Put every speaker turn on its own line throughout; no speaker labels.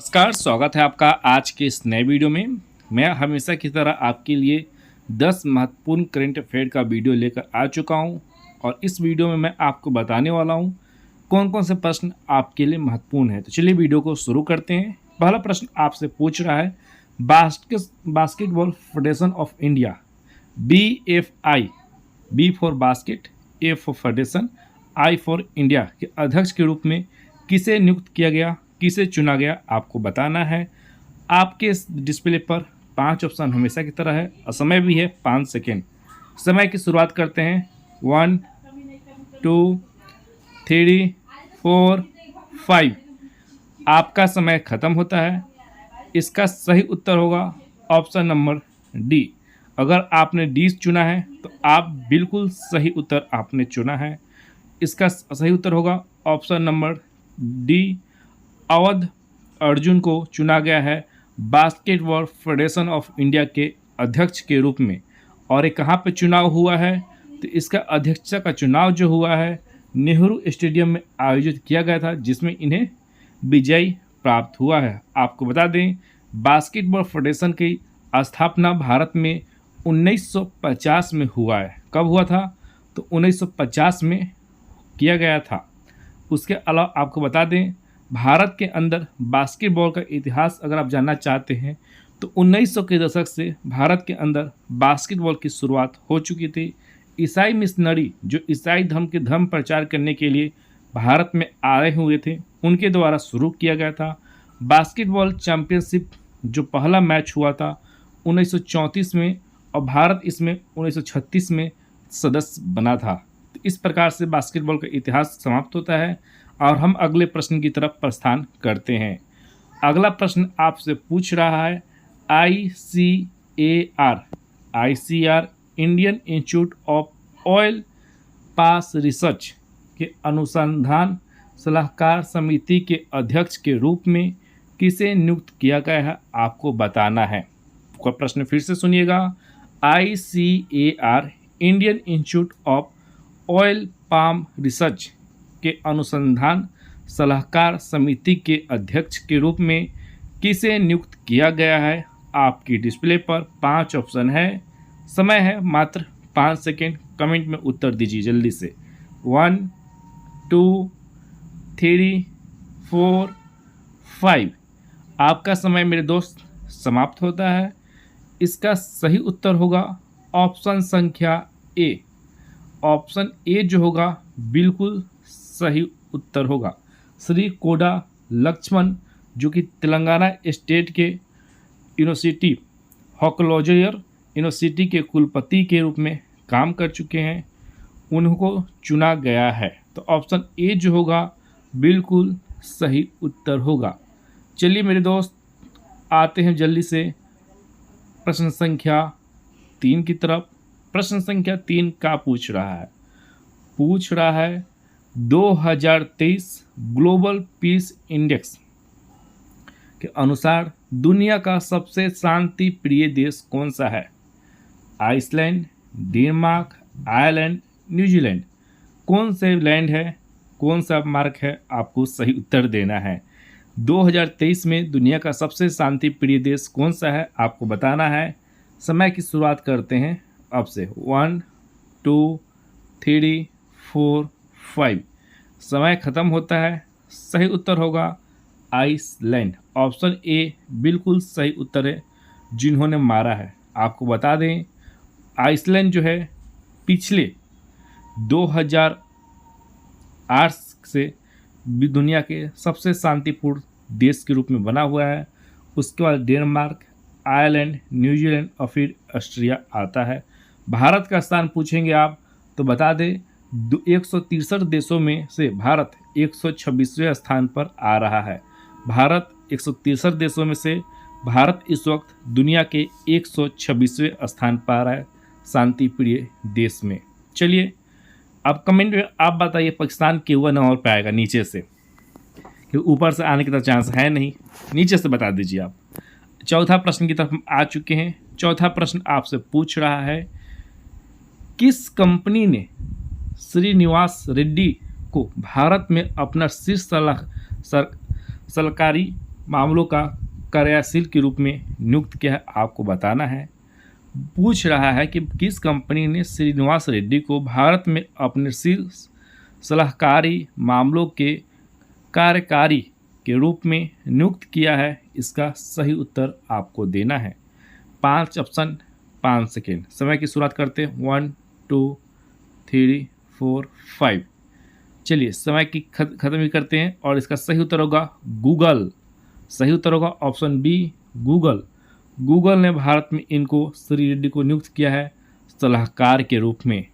नमस्कार, स्वागत है आपका आज के इस नए वीडियो में। मैं हमेशा की तरह आपके लिए 10 महत्वपूर्ण करंट अफेयर का वीडियो लेकर आ चुका हूं और इस वीडियो में मैं आपको बताने वाला हूं कौन कौन से प्रश्न आपके लिए महत्वपूर्ण है। तो चलिए वीडियो को शुरू करते हैं। पहला प्रश्न आपसे पूछ रहा है basketball federation of India BFI, B for basket, A for federation, I for India के अध्यक्ष के रूप में किसे नियुक्त किया गया, किसे चुना गया, आपको बताना है। आपके इस डिस्प्ले पर 5 ऑप्शन हमेशा की तरह है और समय भी है 5 सेकेंड। समय की शुरुआत करते हैं 1 2 3 4 5। आपका समय खत्म होता है। इसका सही उत्तर होगा ऑप्शन नंबर डी। अगर आपने डी चुना है तो आप बिल्कुल सही उत्तर आपने चुना है। इसका सही उत्तर होगा option number D. Awadh Arjun को चुना गया है बास्केटबॉल फेडरेशन ऑफ इंडिया के अध्यक्ष के रूप में। और ये कहाँ पे चुनाव हुआ है? तो इसका अध्यक्ष का चुनाव जो हुआ है नेहरू स्टेडियम में आयोजित किया गया था, जिसमें इन्हें विजयी प्राप्त हुआ है। आपको बता दें बास्केटबॉल फेडरेशन की स्थापना भारत में 1950 में हुआ है। कब हुआ था? तो 1950 में किया गया था। उसके अलावा आपको बता दें भारत के अंदर बास्केटबॉल का इतिहास अगर आप जानना चाहते हैं तो 1900 के दशक से भारत के अंदर बास्केटबॉल की शुरुआत हो चुकी थी। ईसाई मिशनरी जो ईसाई धर्म के धर्म प्रचार करने के लिए भारत में आए हुए थे, उनके द्वारा शुरू किया गया था। बास्केटबॉल चैंपियनशिप जो पहला मैच हुआ था 1934 में और भारत इसमें 1936 में सदस्य बना था। तो इस प्रकार से बास्केटबॉल का इतिहास समाप्त होता है और हम अगले प्रश्न की तरफ प्रस्थान करते हैं। अगला प्रश्न आपसे पूछ रहा है ICAR Indian institute of oil pass research के अनुसंधान सलाहकार समिति के अध्यक्ष के रूप में किसे नियुक्त किया गया है, आपको बताना है। प्रश्न फिर से सुनिएगा। ICAR Indian institute of oil palm research के अनुसंधान सलाहकार समिति के अध्यक्ष के रूप में किसे नियुक्त किया गया है? आपकी डिस्प्ले पर 5 ऑप्शन है। समय है मात्र 5 सेकेंड। कमेंट में उत्तर दीजिए जल्दी से। 1 2 3 4 5। आपका समय मेरे दोस्त समाप्त होता है। इसका सही उत्तर होगा ऑप्शन संख्या ए। ऑप्शन ए जो होगा बिल्कुल सही उत्तर होगा। श्री कोडा लक्ष्मण जो कि तेलंगाना स्टेट के यूनिवर्सिटी हॉकलॉजियर यूनिवर्सिटी के कुलपति के रूप में काम कर चुके हैं, उनको चुना गया है। तो ऑप्शन ए जो होगा बिल्कुल सही उत्तर होगा। चलिए मेरे दोस्त आते हैं जल्दी से प्रश्न संख्या 3 की तरफ। प्रश्न संख्या 3 का पूछ रहा है 2023 ग्लोबल पीस इंडेक्स के अनुसार दुनिया का सबसे शांति प्रिय देश कौन सा है? Iceland, Denmark, Ireland, New Zealand. कौन से लैंड है, कौन सा मार्क है, आपको सही उत्तर देना है। 2023 में दुनिया का सबसे शांति प्रिय देश कौन सा है, आपको बताना है। समय की शुरुआत करते हैं अब से। 1 2 3 4 5। समय खत्म होता है। सही उत्तर होगा आइसलैंड। ऑप्शन ए बिल्कुल सही उत्तर है जिन्होंने मारा है। आपको बता दें आइसलैंड जो है पिछले 2008 से दुनिया के सबसे शांतिपूर्ण देश के रूप में बना हुआ है। उसके बाद डेनमार्क, आयरलैंड, न्यूजीलैंड और फिर ऑस्ट्रिया आता है। भारत का स्थान पूछेंगे आप तो बता दें 163 देशों में से भारत 126वें स्थान पर आ रहा है। भारत 163 देशों में से भारत इस वक्त दुनिया के 126वें स्थान पर आ रहा है शांति प्रिय देश में। चलिए अब कमेंट में आप बताइए पाकिस्तान क्यों नंबर पे आएगा नीचे से, क्योंकि ऊपर से आने की तो चांस है नहीं। नीचे से बता दीजिए आप। चौथा प्रश्न की तरफ हम आ चुके हैं। चौथा प्रश्न आपसे पूछ रहा है किस कंपनी ने श्रीनिवास रेड्डी को भारत में अपना शीर्ष सरकारी मामलों का कार्यशील के रूप में नियुक्त किया है, आपको बताना है। पूछ रहा है कि किस कंपनी ने श्रीनिवास रेड्डी को भारत में अपने शीर्ष सलाहकारी मामलों के कार्यकारी के रूप में नियुक्त किया है। इसका सही उत्तर आपको देना है। 5 ऑप्शन 5 सेकेंड। समय की शुरुआत करते हैं 1 2 3 4 5। चलिए समय की ख़त्म ही करते हैं और इसका सही उत्तर होगा गूगल। सही उत्तर होगा ऑप्शन बी गूगल। गूगल ने भारत में इनको श्री रेड्डी को नियुक्त किया है सलाहकार के रूप में।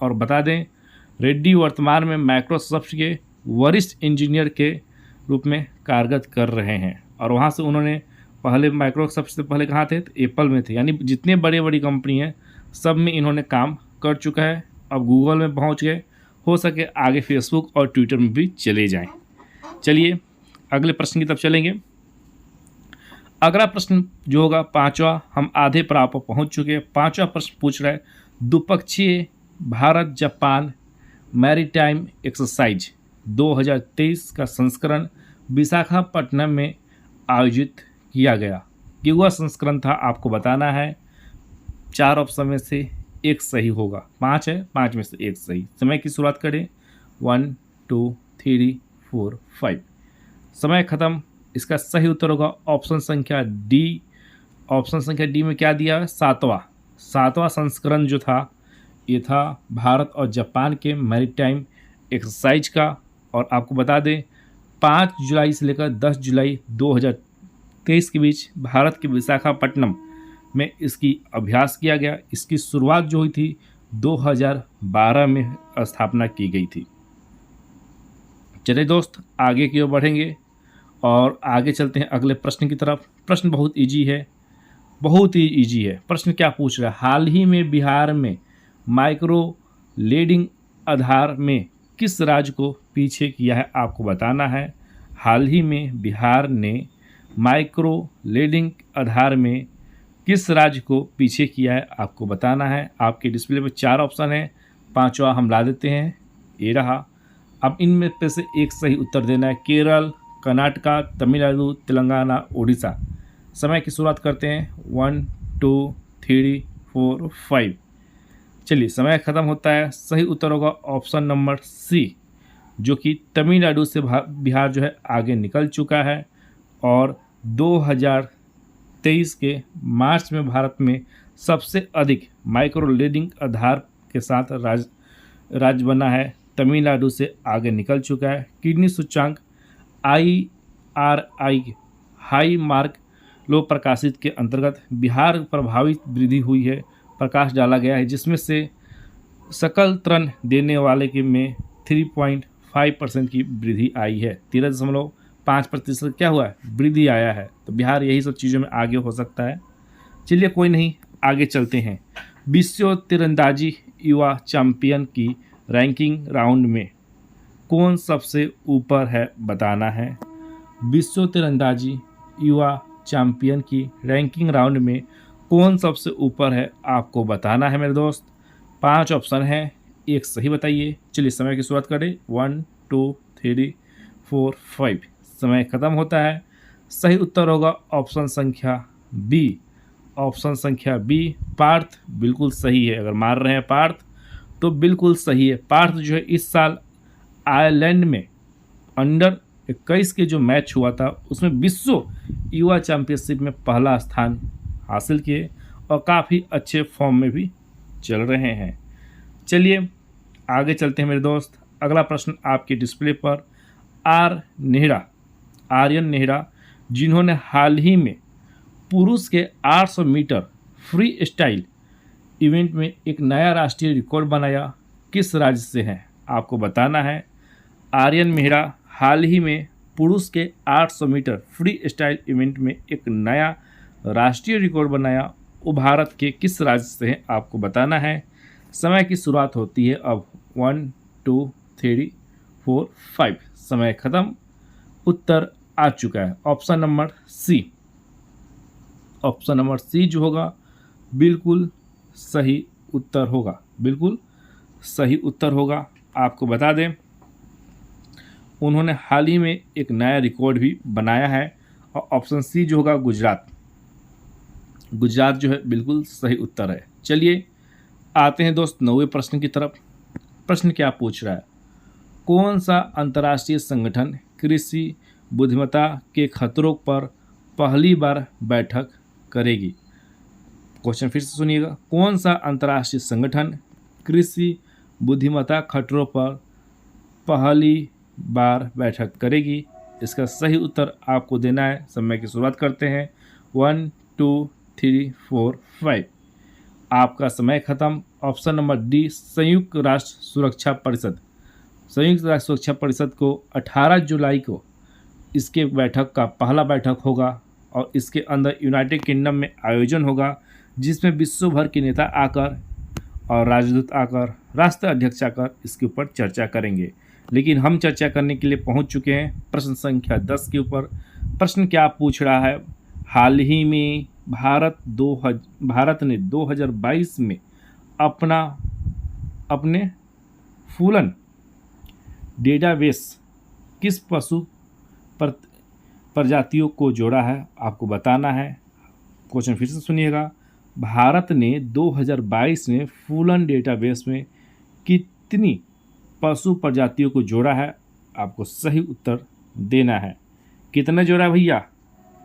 और बता दें रेड्डी वर्तमान में माइक्रोसॉफ्ट के वरिष्ठ इंजीनियर के रूप में कार्यरत कर रहे हैं और वहाँ से उन्होंने पहले माइक्रोसॉफ्ट से पहले कहाँ थे, तो एप्पल में थे। यानी जितने बड़े बड़ी कंपनी हैं सब में इन्होंने काम कर चुका है। अब गूगल में पहुँच गए, हो सके आगे फेसबुक और ट्विटर में भी चले जाएं। चलिए अगले प्रश्न की तरफ चलेंगे। अगला प्रश्न जो होगा 5वां, हम आधे पर आप पहुँच चुके हैं। 5वां प्रश्न पूछ रहा है द्विपक्षीय भारत जापान मैरीटाइम एक्सरसाइज 2023 का संस्करण विशाखापट्टनम में आयोजित किया गया। कि वह संस्करण था आपको बताना है। 4 ऑप्शन में से एक सही होगा। 5 है, 5 में से एक सही। समय की शुरुआत करें 1 2 3 4 5। समय ख़त्म। इसका सही उत्तर होगा ऑप्शन संख्या डी। ऑप्शन संख्या डी में क्या दिया है, 7वां संस्करण जो था ये था भारत और जापान के मैरीटाइम एक्सरसाइज का। और आपको बता दें 5 जुलाई से लेकर 10 जुलाई 2023 के बीच भारत के विशाखापट्टनम में इसकी अभ्यास किया गया। इसकी शुरुआत जो हुई थी 2012 में स्थापना की गई थी। चलिए दोस्त आगे की ओर बढ़ेंगे और आगे चलते हैं अगले प्रश्न की तरफ। प्रश्न बहुत इजी है, बहुत ही इजी है। प्रश्न क्या पूछ रहा है, हाल ही में बिहार में माइक्रो लेडिंग आधार में किस राज्य को पीछे किया है, आपको बताना है। हाल ही में बिहार ने माइक्रो लेडिंग आधार में किस राज्य को पीछे किया है, आपको बताना है। आपके डिस्प्ले पर 4 ऑप्शन है, 5वां हम ला देते हैं, ये रहा। अब इनमें पे से एक सही उत्तर देना है। केरल, कर्नाटका, तमिलनाडु, तेलंगाना, उड़ीसा। समय की शुरुआत करते हैं 1 2 3 4 5। चलिए समय ख़त्म होता है। सही उत्तर होगा ऑप्शन नंबर सी, जो कि तमिलनाडु से बिहार जो है आगे निकल चुका है। और 2023 के मार्च में भारत में सबसे अधिक माइक्रो लेडिंग आधार के साथ राज्य बना है। तमिलनाडु से आगे निकल चुका है। किडनी सूचांक IRI हाई मार्क लो प्रकाशित के अंतर्गत बिहार प्रभावित वृद्धि हुई है, प्रकाश डाला गया है, जिसमें से सकल ऋण देने वाले के में 3.5% की वृद्धि आई है। 13.5% क्या हुआ है, वृद्धि आया है। तो बिहार यही सब चीज़ों में आगे हो सकता है। चलिए कोई नहीं, आगे चलते हैं। विश्व तीरंदाजी युवा चैंपियन की रैंकिंग राउंड में कौन सबसे ऊपर है, बताना है। विश्व तीरंदाजी युवा चैंपियन की रैंकिंग राउंड में कौन सबसे ऊपर है, आपको बताना है मेरे दोस्त। 5 ऑप्शन है, एक सही बताइए। चलिए समय की शुरुआत करें 1 2 3 4 5। समय ख़त्म होता है। सही उत्तर होगा ऑप्शन संख्या बी। ऑप्शन संख्या बी पार्थ बिल्कुल सही है। अगर मार रहे हैं पार्थ तो बिल्कुल सही है। पार्थ जो है इस साल आयरलैंड में अंडर 21 के जो मैच हुआ था उसमें विश्व युवा चैंपियनशिप में पहला स्थान हासिल किए और काफ़ी अच्छे फॉर्म में भी चल रहे हैं। चलिए आगे चलते हैं मेरे दोस्त। अगला प्रश्न आपके डिस्प्ले पर आर्यन नेहरा, जिन्होंने हाल ही में पुरुष के 800 मीटर फ्री स्टाइल इवेंट में एक नया राष्ट्रीय रिकॉर्ड बनाया, किस राज्य से हैं, आपको बताना है। आर्यन मेहरा हाल ही में पुरुष के 800 मीटर फ्री स्टाइल इवेंट में एक नया राष्ट्रीय रिकॉर्ड बनाया, वो भारत के किस राज्य से हैं, आपको बताना है। समय की शुरुआत होती है अब 1 2 3 4 5। समय ख़त्म। उत्तर आ चुका है option number C. Option number C जो होगा बिल्कुल सही उत्तर होगा, बिल्कुल सही उत्तर होगा। आपको बता दें उन्होंने हाल ही में एक नया रिकॉर्ड भी बनाया है और ऑप्शन सी जो होगा गुजरात। गुजरात जो है बिल्कुल सही उत्तर है। चलिए आते हैं दोस्त 9वें प्रश्न की तरफ। प्रश्न क्या पूछ रहा है, कौन सा अंतर्राष्ट्रीय संगठन कृषि बुद्धिमत्ता के खतरों पर पहली बार बैठक करेगी। क्वेश्चन फिर से सुनिएगा, कौन सा अंतर्राष्ट्रीय संगठन कृषि बुद्धिमत्ता खतरों पर पहली बार बैठक करेगी। इसका सही उत्तर आपको देना है। समय की शुरुआत करते हैं। 1 2 3 4 5। आपका समय खत्म। ऑप्शन नंबर डी, संयुक्त राष्ट्र सुरक्षा परिषद। संयुक्त राष्ट्र सुरक्षा परिषद को 18 जुलाई को इसके बैठक का पहला बैठक होगा और इसके अंदर यूनाइटेड किंगडम में आयोजन होगा, जिसमें विश्व भर के नेता आकर और राजदूत आकर, राष्ट्र अध्यक्ष आकर इसके ऊपर चर्चा करेंगे। लेकिन हम चर्चा करने के लिए पहुंच चुके हैं प्रश्न संख्या 10 के ऊपर। प्रश्न क्या पूछ रहा है, हाल ही में भारत ने 2022 में अपने फूलन डेटाबेस किस पशु प्रजातियों को जोड़ा है, आपको बताना है। क्वेश्चन फिर से सुनिएगा, भारत ने 2022 में फूलन डेटाबेस में कितनी पशु प्रजातियों को जोड़ा है, आपको सही उत्तर देना है। कितना जोड़ा भैया,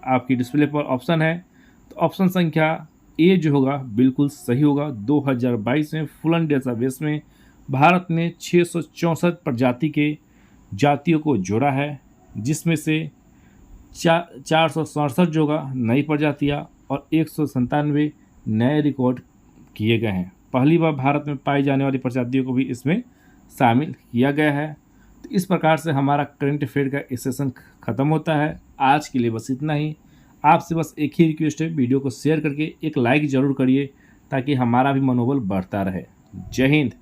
आपकी डिस्प्ले पर ऑप्शन है। तो ऑप्शन संख्या ए जो होगा बिल्कुल सही होगा। 2022 में फूलन डेटाबेस में भारत ने 664 प्रजाति के जातियों को जोड़ा है, जिसमें से 467 जो होगा नई प्रजातियाँ और 197 नए रिकॉर्ड किए गए हैं। पहली बार भारत में पाई जाने वाली प्रजातियों को भी इसमें शामिल किया गया है। तो इस प्रकार से हमारा करंट अफेयर का सेशन ख़त्म होता है। आज के लिए बस इतना ही। आपसे बस एक ही रिक्वेस्ट है, वीडियो को शेयर करके एक लाइक ज़रूर करिए ताकि हमारा भी मनोबल बढ़ता रहे। जय हिंद।